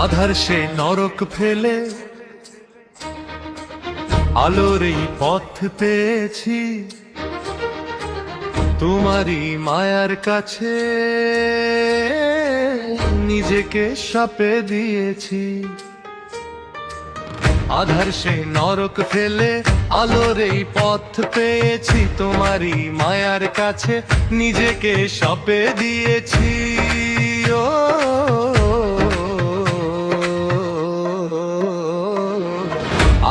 আধার সে নরক ফেলে আলোর এই পথ পেয়েছি, তোমারই মায়ার কাছে নিজেকে সঁপে দিয়েছি। আধার সে নরক ফেলে আলোর এই পথ পেয়েছি, তোমারই মায়ার কাছে নিজেকে সঁপে দিয়েছি। ও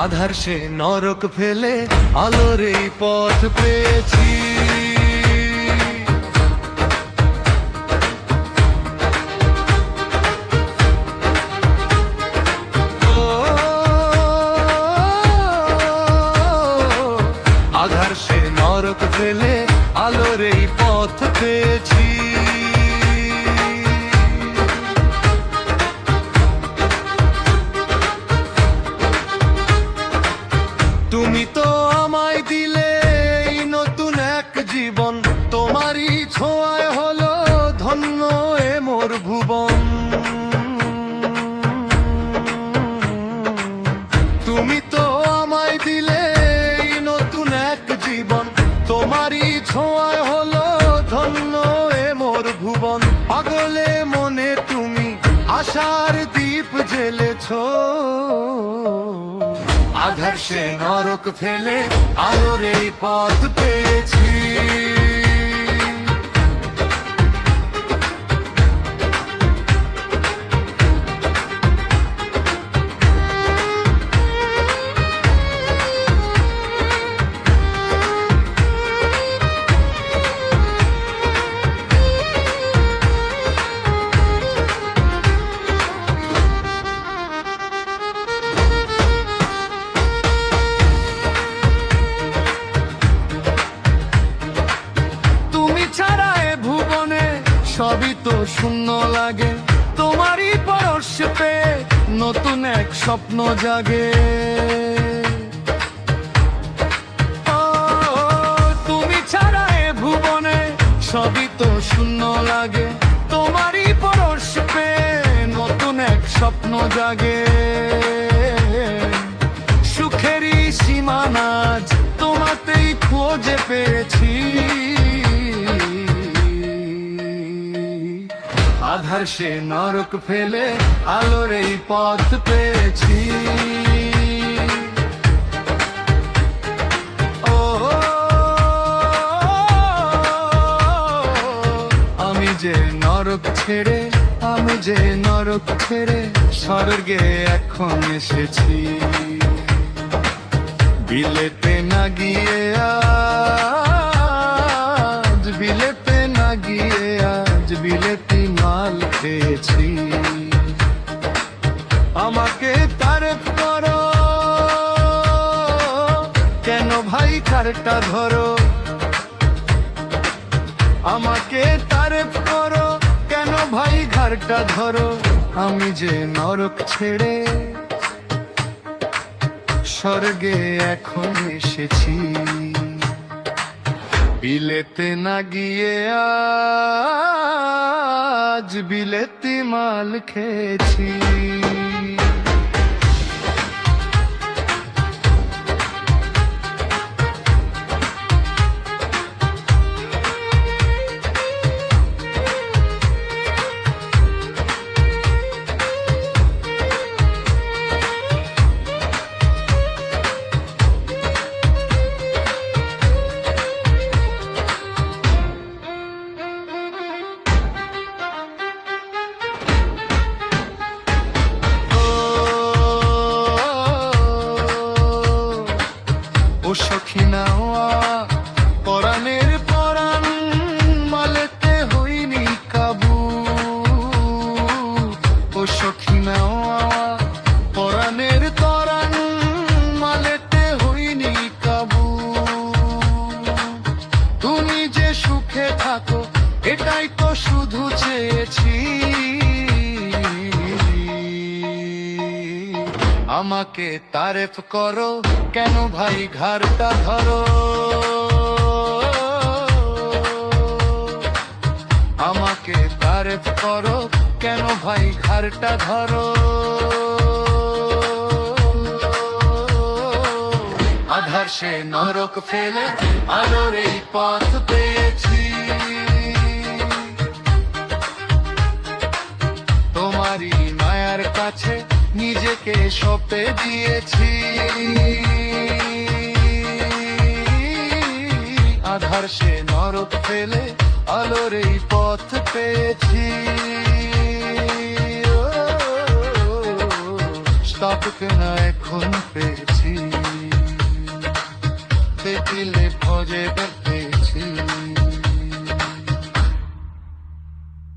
আধার সে নরক ফেলে আলোর এই পথ পেয়েছি। আধার সে নরক ফেলে আলোর এই পথ পেয়েছি। তুমি তো আমায় দিলে এই নতুন এক জীবন, তোমারই ছোঁয়ায় হলো ধন্য এ মোর ভুবন। তুমি তো আমায় দিলে এই নতুন এক জীবন, তোমারই ছোঁয়ায় হলো ধন্য এ মোর ভুবন। পাগলে মনে তুমি আশার দীপ জ্বেলেছো, আধার সে নরক ফেলে আলোর এই পথ পেয়েছি। সবই তো শূন্য লাগে, তোমারই পরশ পেয়ে নতুন এক স্বপ্ন জাগে। তুমি ছাড়া এ ভুবনে সবই তো শূন্য লাগে, তোমারই পরশ পেয়ে নতুন এক স্বপ্ন জাগে। সুখেরই সীমানা আজ তোমাতেই খোঁজে পেয়েছি। আধার সে নরক ফেলে আলোর এই পথ পেয়েছি। ও আমি যে নরক ছেড়ে, আমি যে নরক ছেড়ে স্বর্গে এখন এসেছি। বিলেতে না গিয়ে আজ, বিলেতে না গিয়ে আজ বিলেতি মাল খেয়েছি। আমাকে তারিফ করো কেন ভাই কারটা ধরো, আমাকে তারিফ করো কেন ভাই ঘরটা ধরো। আমি যে নরক ছেড়ে স্বর্গে এখন এসেছি। বিলেতে না গিয়ে আজ বিলেতি মাল খেয়েছি। ও সখী নাওয়া পরাণের পরাণ মালেতে হইনি কাবু। ও সখী নাওয়া পরাণের তরাণ মালেতে হইনি কাবু। তুমি যে সুখে থাকো এটাই তো শুধু চেয়েছি। আমাকে তারিফ করো কেন ভাই ঘরটা ধরো, আমাকে তারিফ করো কেন ভাই ঘাড়টা ধরো, আধার সে নরক ফেলে আলোর এই পথ পেয়েছি। তোমারই মায়ার কাছে নিজেকে সঁপে দিয়েছি। আধার সে নরক ফেলে আলোর এই পথ পেয়েছি। স্থাপক না এখন পেয়েছি।